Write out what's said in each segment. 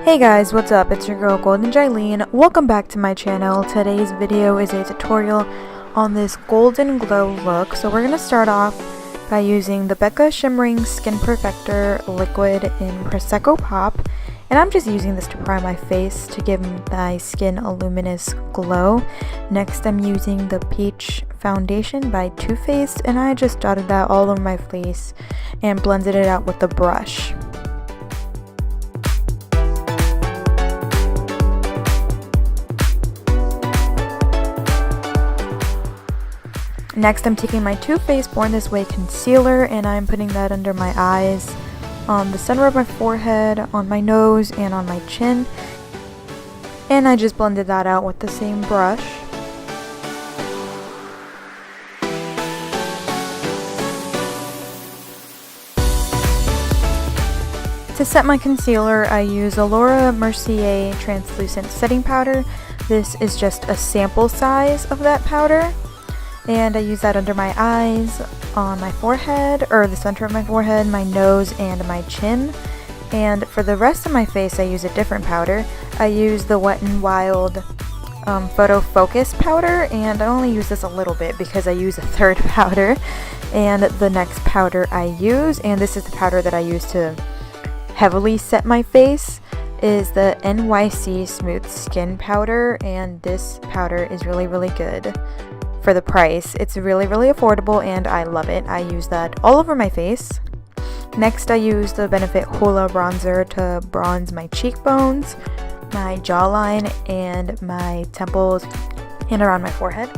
Hey guys, what's up? It's your girl Golden Jylene. Welcome back to my channel. Today's video is a tutorial on this golden glow look. So we're going to start off by using the Becca Shimmering Skin Perfector liquid in Prosecco Pop. And I'm just using this to prime my face to give my skin a luminous glow. Next, I'm using the Peach Foundation by Too Faced, and I just dotted that all over my face and blended it out with the brush. Next, I'm taking my Too Faced Born This Way concealer and I'm putting that under my eyes, on the center of my forehead, on my nose, and on my chin. And I just blended that out with the same brush. To set my concealer, I use a Laura Mercier translucent setting powder. This is just a sample size of that powder. And I use that under my eyes, on my forehead, or the center of my forehead, my nose, and my chin. And for the rest of my face, I use a different powder. I use the Wet n Wild Photo Focus powder, and I only use this a little bit because I use a third powder. And the next powder I use, and this is the powder that I use to heavily set my face, is the NYC Smooth Skin Powder, and this powder is really good. For the price, it's really affordable and I love it. I use that all over my face. Next, I use the Benefit Hoola bronzer to bronze my cheekbones, my jawline, and my temples and around my forehead.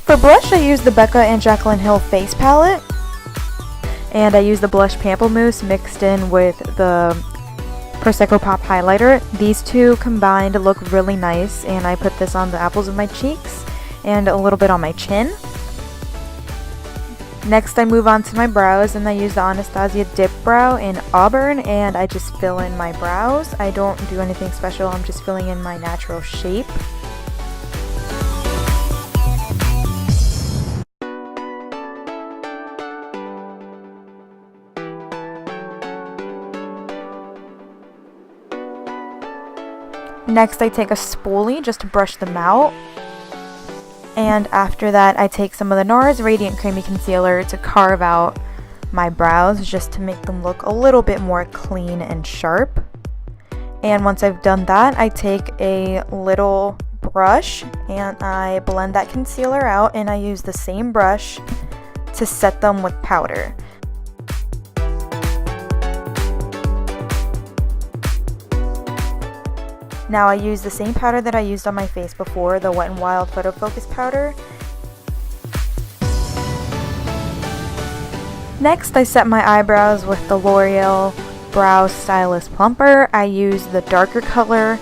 For blush, I use the Becca and Jaclyn Hill Face Palette, and I use the Blush Pamplemousse mixed in with the Prosecco Pop Highlighter. These two combined look really nice, and I put this on the apples of my cheeks and a little bit on my chin. Next, I move on to my brows, and I use the Anastasia Dip Brow in Auburn, and I just fill in my brows. I don't do anything special, I'm just filling in my natural shape. Next, I take a spoolie just to brush them out. And after that, I take some of the NARS Radiant Creamy Concealer to carve out my brows just to make them look a little bit more clean and sharp. And once I've done that, I take a little brush and I blend that concealer out, and I use the same brush to set them with powder. Now I use the same powder that I used on my face before, the Wet n Wild Photo Focus powder. Next, I set my eyebrows with the L'Oreal Brow Stylist Plumper. I use the darker color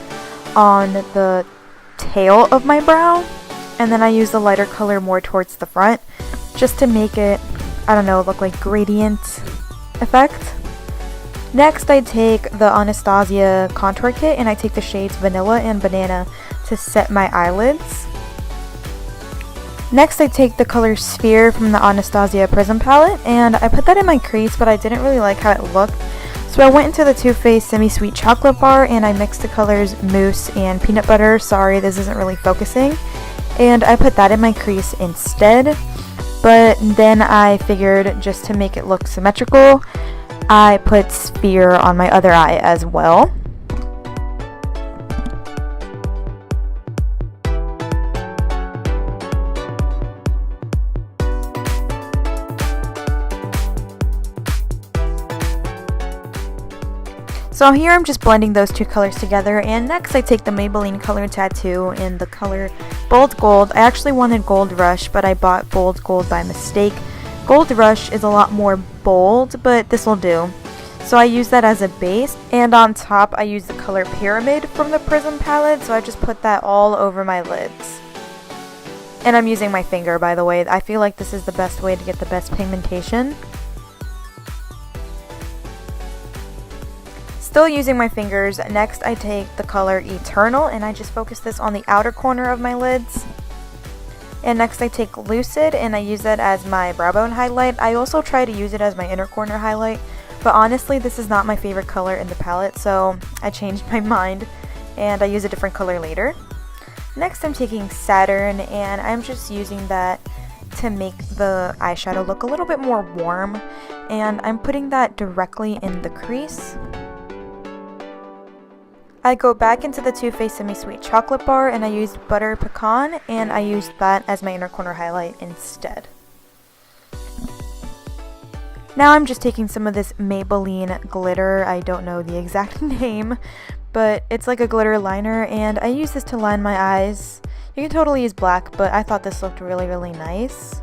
on the tail of my brow, and then I use the lighter color more towards the front, just to make it, I don't know, look like gradient effect. Next, I take the Anastasia Contour Kit, and I take the shades Vanilla and Banana to set my eyelids. Next, I take the color Sphere from the Anastasia Prism Palette, and I put that in my crease, but I didn't really like how it looked. So I went into the Too Faced Semi-Sweet Chocolate Bar, and I mixed the colors Mousse and Peanut Butter. Sorry, this isn't really focusing. And I put that in my crease instead. But then I figured, just to make it look symmetrical, I put Sphere on my other eye as well. So here I'm just blending those two colors together, and next I take the Maybelline Color Tattoo in the color Bold Gold. I actually wanted Gold Rush, but I bought Bold Gold by mistake. Gold Rush is a lot more bold, but this will do. So I use that as a base, and on top I use the color Pyramid from the Prism palette, so I just put that all over my lids. And I'm using my finger, by the way. I feel like this is the best way to get the best pigmentation. Still using my fingers, next I take the color Eternal and I just focus this on the outer corner of my lids. And next I take Lucid and I use that as my brow bone highlight. I also try to use it as my inner corner highlight, but honestly this is not my favorite color in the palette, so I changed my mind and I use a different color later. Next I'm taking Saturn and I'm just using that to make the eyeshadow look a little bit more warm, and I'm putting that directly in the crease. I go back into the Too Faced Semi-Sweet Chocolate Bar and I used Butter Pecan and I used that as my inner corner highlight instead. Now I'm just taking some of this Maybelline glitter. I don't know the exact name, but it's like a glitter liner and I use this to line my eyes. You can totally use black, but I thought this looked really, really nice.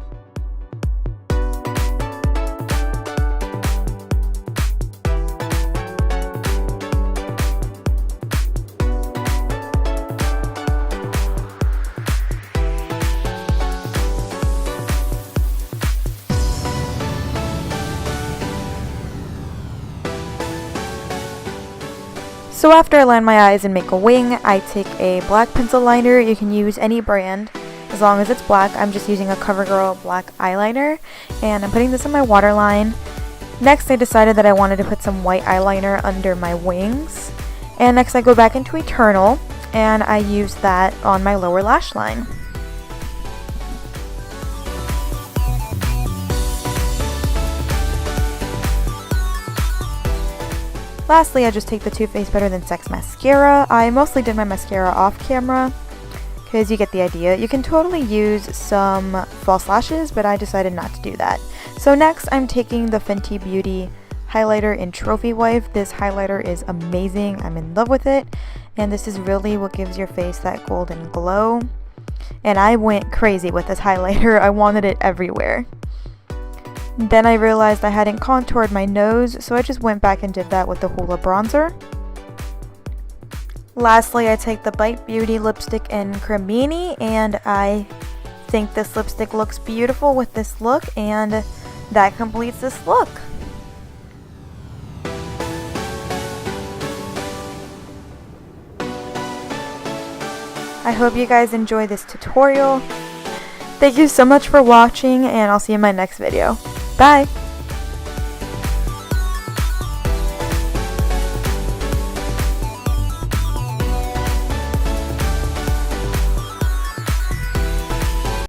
So after I line my eyes and make a wing, I take a black pencil liner. You can use any brand as long as it's black. I'm just using a CoverGirl black eyeliner and I'm putting this on my waterline. Next I decided that I wanted to put some white eyeliner under my wings. And next I go back into Eternal and I use that on my lower lash line. Lastly, I just take the Too Faced Better Than Sex mascara. I mostly did my mascara off camera because you get the idea. You can totally use some false lashes, but I decided not to do that. So next, I'm taking the Fenty Beauty highlighter in Trophy Wife. This highlighter is amazing. I'm in love with it, and this is really what gives your face that golden glow. And I went crazy with this highlighter. I wanted it everywhere. Then I realized I hadn't contoured my nose, so I just went back and did that with the Hoola bronzer. Lastly, I take the Bite Beauty lipstick in Cremini, and I think this lipstick looks beautiful with this look, and that completes this look. I hope you guys enjoy this tutorial. Thank you so much for watching, and I'll see you in my next video. Bye!